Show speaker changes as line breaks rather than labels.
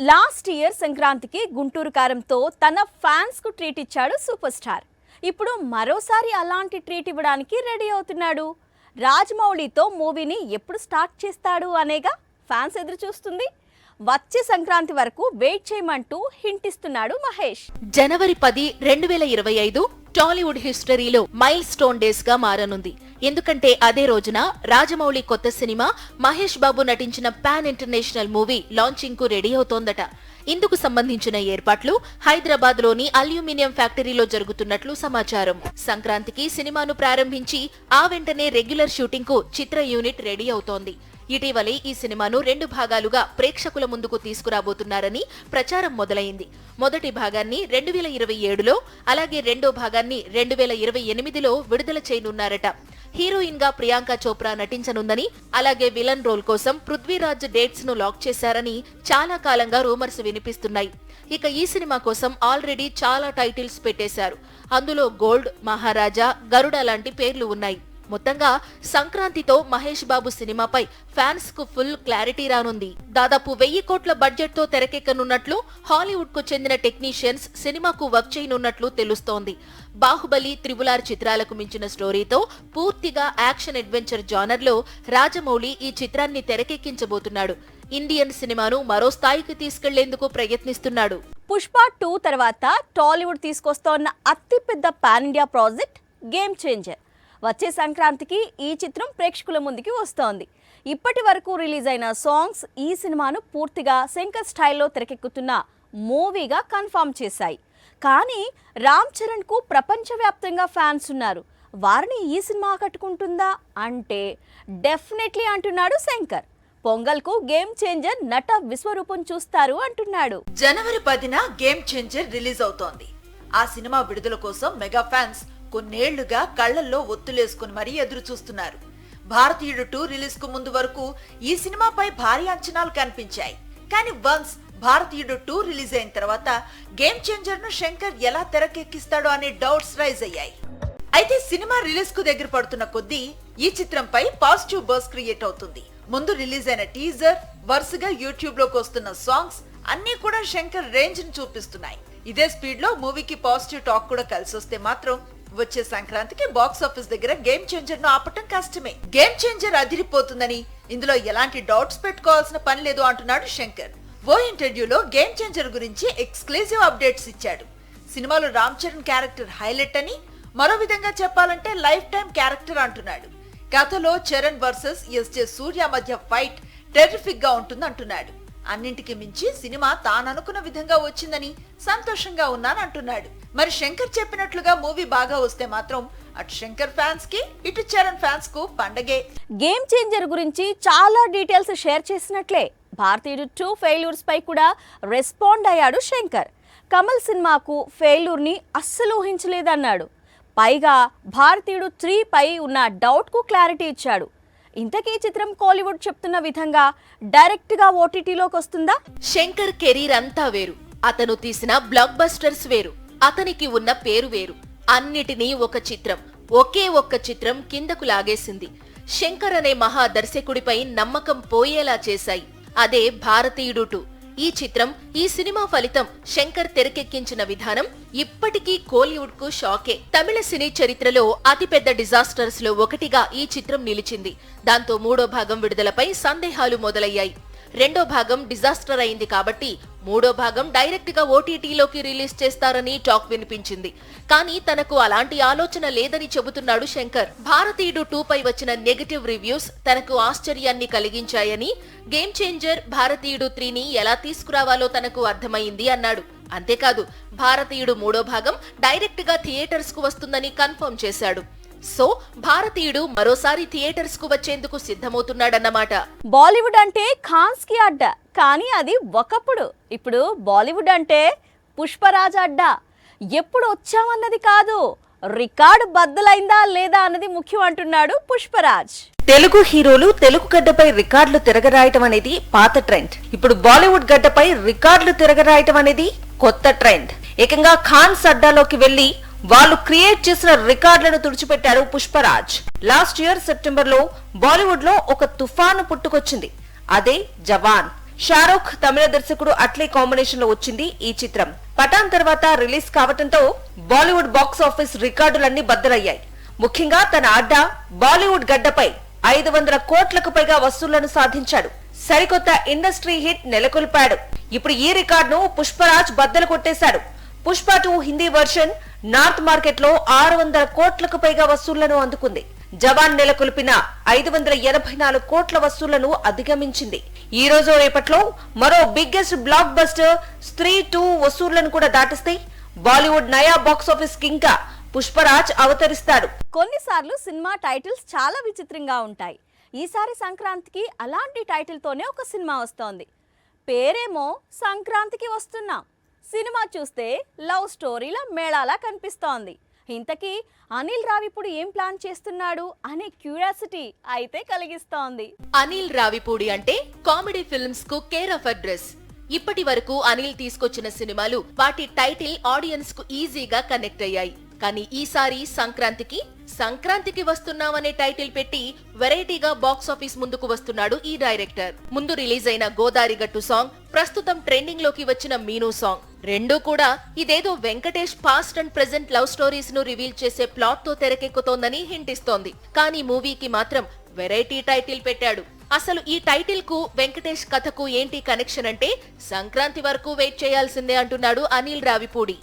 Last year సంక్రాంతికి గుంటూరు కారంతో తన ఫ్యాన్స్ కు ట్రీట్ ఇచ్చాడు సూపర్ స్టార్. ఇప్పుడు మరోసారి అలాంటి ట్రీట్ ఇవ్వడానికి రెడీ అవుతున్నాడు. రాజమౌళితో మూవీని ఎప్పుడు స్టార్ట్ చేస్తాడు అనేగా ఫ్యాన్స్ ఎదురు చూస్తుంది. వచ్చే సంక్రాంతి వరకు వెయిట్ చేయమంటూ హింట్ ఇస్తున్నాడు మహేష్.
జనవరి 10, 2025 టాలీవుడ్ హిస్టరీలో మైల్ స్టోన్ డేస్ గా మారనుంది. ఎందుకంటే అదే రోజున రాజమౌళి కొత్త సినిమా మహేష్ బాబు నటించిన పాన్ ఇంటర్నేషనల్ మూవీ లాంచింగ్ కు రెడీ అవుతోందట. ఇందుకు సంబంధించిన ఏర్పాట్లు హైదరాబాద్ లోని అల్యూమినియం ఫ్యాక్టరీలో జరుగుతున్నట్లు సమాచారం. సంక్రాంతికి సినిమాను ప్రారంభించి ఆ వెంటనే రెగ్యులర్ షూటింగ్ కు చిత్ర యూనిట్ రెడీ అవుతోంది. ఇటీవలే ఈ సినిమాను 2 భాగాలుగా ప్రేక్షకుల ముందుకు తీసుకురాబోతున్నారని ప్రచారం మొదలైంది. మొదటి భాగాన్ని 2027లో, అలాగే రెండో భాగాన్ని 2028లో విడుదల చేయనున్నారట. హీరోయిన్ గా ప్రియాంక చోప్రా నటించనుందని, అలాగే విలన్ రోల్ కోసం పృథ్వీరాజ్ డేట్స్ ను లాక్ చేశారని చాలా కాలంగా రూమర్స్ వినిపిస్తున్నాయి. ఇక ఈ సినిమా కోసం ఆల్రెడీ చాలా టైటిల్స్ పెట్టేశారు. అందులో గోల్డ్, మహారాజా, గరుడ లాంటి పేర్లు ఉన్నాయి. మొత్తంగా సంక్రాంతితో మహేష్ బాబు సినిమాపై ఫ్యాన్స్ కు ఫుల్ క్లారిటీ రానుంది. దాదాపు 1000 కోట్ల బడ్జెట్ తో తెరకెక్కనున్నట్లు హాలీవుడ్ కు చెందిన టెక్నీషియన్స్ సినిమాకు వర్క్ చేయనున్నట్లు తెలుస్తోంది. బాహుబలి, త్రిబుల్-ఆర్ చిత్రాలకు మించిన స్టోరీతో పూర్తిగా యాక్షన్ అడ్వెంచర్ జానర్ లో రాజమౌళి ఈ చిత్రాన్ని తెరకెక్కించబోతున్నాడు. ఇండియన్ సినిమాను మరో స్థాయికి తీసుకెళ్లేందుకు ప్రయత్నిస్తున్నాడు.
పుష్ప 2 తర్వాత టాలీవుడ్ తీసుకొస్తోన్న అతిపెద్ద pan India project game changer. వచ్చే సంక్రాంతికి ఈ చిత్రం ప్రేక్షకుల ముందుకి వస్తోంది. ఇప్పటి వరకు రిలీజ్ అయిన సాంగ్స్ ఈ సినిమాను పూర్తిగా శంకర్ స్టైల్లో తెరకెక్కుతున్న మూవీగా కన్ఫర్మ్ చేశాయి. కానీ రామ్ చరణ్ కు ప్రపంచవ్యాప్తంగా ఫ్యాన్స్ ఉన్నారు. వారిని ఈ సినిమా ఆకట్టుకుంటుందా అంటే డెఫినెట్లీ అంటున్నాడు శంకర్. పొంగల్ కు గేమ్ చేంజర్ నట విశ్వరూపం చూస్తారు అంటున్నాడు.
జనవరి 10న గేమ్ చేంజర్ రిలీజ్ అవుతోంది. ఆ సినిమా విడుదల కోసం మెగా ఫ్యాన్స్ కొన్నేళ్లుగా కళ్లల్లో ఒత్తులేసుకుని మరీ ఎదురు చూస్తున్నారు. భారతీయుడు 2 రిలీజ్ కు ముందు వరకు ఈ సినిమాపై భారీ అంచనాలు కనిపించాయి. కానీ వన్స్ భారతీయుడు 2 రిలీజ్ అయిన తర్వాత గేమ్ చేంజర్ ను శంకర్ ఎలా తెరకెక్కిస్తాడో అనే డౌట్స్ రైజ్ అయ్యాయి. అయితే సినిమా రిలీజ్ కు దగ్గర పడుతున్న కొద్దీ ఈ చిత్రంపై పాజిటివ్ బజ్ క్రియేట్ అవుతుంది. ముందు రిలీజ్ అయిన టీజర్, వరుసగా యూట్యూబ్ లోకి వస్తున్న సాంగ్స్ అన్ని కూడా శంకర్ రేంజ్ ని చూపిస్తున్నాయి. ఇదే స్పీడ్ లో మూవీకి పాజిటివ్ టాక్ కూడా కలిసి వస్తే మాత్రం వచ్చే సంక్రాంతికి బాక్స్ ఆఫీస్ దగ్గర గేమ్ చేంజర్ ను ఆపటం కష్టమే. గేమ్ చేంజర్ అదిరిపోతుందని, ఇందులో ఎలాంటి డౌట్స్ పెట్టుకోవాల్సిన పని లేదు అంటున్నాడు శంకర్. ఓ ఇంటర్వ్యూలో గేమ్ చేంజర్ గురించి ఎక్స్క్లూజివ్ అప్డేట్స్ ఇచ్చాడు. సినిమాలో రామ్ చరణ్ క్యారెక్టర్ హైలైట్ అని, మరో విధంగా చెప్పాలంటే లైఫ్ టైం క్యారెక్టర్ అంటున్నాడు. కథలో చరణ్ వర్సెస్ ఎస్జే సూర్య మధ్య ఫైట్ టెర్రిఫిక్ గా ఉంటుంది అంటున్నాడు. అన్నింటికి మించి సినిమా తాననుకున్న విధంగా వచ్చిందని సంతోషంగా ఉన్నానంటున్నాడు. మరి శంకర్ చెప్పినట్లుగా మూవీ బాగా వస్తే మాత్రం అటు శంకర్ ఫ్యాన్స్ కి, ఇటు చరణ్ ఫ్యాన్స్ కు పండగే.
గేమ్ చేంజర్ గురించి చాలా డీటెయిల్స్ షేర్ చేసినట్లే భారతీయుడు 2 ఫెయిల్యూర్స్ పై కూడా రెస్పాండ్ అయ్యాడు శంకర్. కమల్ సినిమాకు ఫెయిల్యూర్ ని అస్సలు ఊహించలేదన్నాడు. పైగా భారతీయుడు 3 పై ఉన్న డౌట్ కు క్లారిటీ ఇచ్చాడు. ఇంతకీ చిత్రం కోలీవుడ్ చెప్తున్న విధంగా డైరెక్ట్ గా ఓటీటీలోకి వస్తుందా?
శంకర్ కెరీర్ అంతా వేరు. అతను తీసిన బ్లాక్ బస్టర్స్ వేరు. అతనికి ఉన్న పేరు వేరు. అన్నిటినీ ఒకే ఒక్క చిత్రం కిందకు లాగేసింది. శంకర్ అనే మహా దర్శకుడిపై నమ్మకం పోయేలా చేశాయి. అదే భారతీయుడు 2. ఈ చిత్రం, ఈ సినిమా ఫలితం శంకర్ తెరకెక్కించిన విధానం ఇప్పటికీ కోలీవుడ్ కు షాకే. తమిళ సినీ చరిత్రలో అతిపెద్ద డిజాస్టర్స్ లో ఒకటిగా ఈ చిత్రం నిలిచింది. దాంతో 3వ భాగం విడుదలపై సందేహాలు మొదలయ్యాయి. 2వ భాగం డిజాస్టర్ అయింది కాబట్టి 3వ భాగం డైరెక్ట్ గా ఓటీటీలోకి రిలీజ్ చేస్తారని టాక్ వినిపించింది. కానీ తనకు అలాంటి ఆలోచన లేదని చెబుతున్నాడు శంకర్. భారతీయుడు 2 పై వచ్చిన నెగటివ్ రివ్యూస్ తనకు ఆశ్చర్యాన్ని కలిగించాయని, గేమ్ చేంజర్ భారతీయుడు 3ని ఎలా తీసుకురావాలో తనకు అర్థమైంది అన్నాడు. అంతేకాదు, భారతీయుడు 3వ భాగం డైరెక్ట్ గా థియేటర్స్ కు వస్తుందని కన్ఫర్మ్ చేశాడు. సో భారతీయుడు మరోసారి థియేటర్స్ కు వచ్చేందుకు సిద్ధమవుతున్నాడన్నమాట.
బాలీవుడ్ అంటే ఖాన్స్ కి అడ్డా, కానీ అది ఒకప్పుడు. ఇప్పుడు బాలీవుడ్ అంటే పుష్పరాజ్ అడ్డా. ఎప్పుడు వచ్చామన్నది కాదు, రికార్డు బద్దలైందా లేదా అన్నది ముఖ్యం అంటున్నాడు పుష్పరాజ్.
తెలుగు హీరోలు తెలుగు గడ్డపై రికార్డులు తిరగరాయటం అనేది పాత ట్రెండ్. ఇప్పుడు బాలీవుడ్ గడ్డపై రికార్డులు తిరగరాయటం అనేది కొత్త ట్రెండ్. ఏకంగా ఖాన్స్ అడ్డాలోకి వెళ్లి వాళ్ళు క్రియేట్ చేసిన రికార్డులను తుడిచిపెట్టారు పుష్పరాజ్. లాస్ట్ ఇయర్ సెప్టెంబర్ లో బాలీవుడ్ లో ఒక తుఫాను పుట్టుకొచ్చింది. అదే జవాన్.
షారూఖ్ తమిళ దర్శకుడు అట్లీ కాంబినేషన్ లో వచ్చింది ఈ చిత్రం. పఠాన్ తర్వాత రిలీజ్ కావటంతో బాలీవుడ్ బాక్స్ ఆఫీస్ రికార్డులన్నీ బద్దలయ్యాయి. ముఖ్యంగా తన అడ్డా బాలీవుడ్ గడ్డపై 500 కోట్లకు పైగా వసూళ్లను సాధించాడు. సరికొత్త ఇండస్ట్రీ హిట్ నెలకొల్పాడు. ఇప్పుడు ఈ రికార్డును పుష్పరాజ్ బద్దలు కొట్టేశాడు. Pushpa 2 Hindi version north market లో 600 కోట్లకు పైగా వసూళ్లను అందుకుంది. జవాన్ నెలకొల్పిన 584 కోట్ల వసూళ్లను అధిగమించింది. ఈ రోజు రేపట్లో మరో బిగ్గెస్ట్ బ్లాక్ బస్టర్ స్త్రీ 2 వసూళ్లను కూడా దాటిస్తే బాలీవుడ్ నయా బాక్స్ ఆఫీస్ కింగ్ గా పుష్పరాజ్ అవతరిస్తాడు.
కొన్నిసార్లు సినిమా టైటిల్స్ చాలా విచిత్రంగా ఉంటాయి. ఈసారి సంక్రాంతికి అలాంటి టైటిల్ తోనే ఒక సినిమా వస్తోంది. పేరేమో సంక్రాంతికి వస్తున్నాం, సినిమా చూస్తే లవ్ స్టోరీల మేళాలా కనిపిస్తోంది. ఇంతకీ అనిల్ రావిపూడి ఏం ప్లాన్ చేస్తున్నాడు అనే క్యూరియాసిటీ అయితే కలిగిస్తోంది.
అనిల్ రావిపూడి అంటే కామెడీ ఫిల్మ్స్ కు కేర్ ఆఫ్ అడ్రస్. ఇప్పటి వరకు అనిల్ తీసుకొచ్చిన సినిమాలు వాటి టైటిల్ ఆడియన్స్ కు ఈజీగా కనెక్ట్ అయ్యాయి. కానీ ఈసారి సంక్రాంతికి వస్తున్నామనే టైటిల్ పెట్టి వెరైటీగా బాక్స్ ఆఫీస్ ముందుకు వస్తున్నాడు ఈ డైరెక్టర్. ముందు రిలీజ్ అయిన గోదారి గట్టు సాంగ్, ప్రస్తుతం ట్రెండింగ్ లోకి వచ్చిన మీను సాంగ్ రెండూ కూడా ఇదేదో Venkatesh past and present love stories ను రివీల్ చేసే ప్లాట్ తో తెరకెక్కుతోందని హింట్ ఇస్తోంది. కానీ మూవీకి మాత్రం వెరైటీ టైటిల్ పెట్టాడు. అసలు ఈ టైటిల్ కు వెంకటేష్ కథకు ఏంటి కనెక్షన్ అంటే సంక్రాంతి వరకు వెయిట్ చేయాల్సిందే అంటున్నాడు అనిల్ రావిపూడి.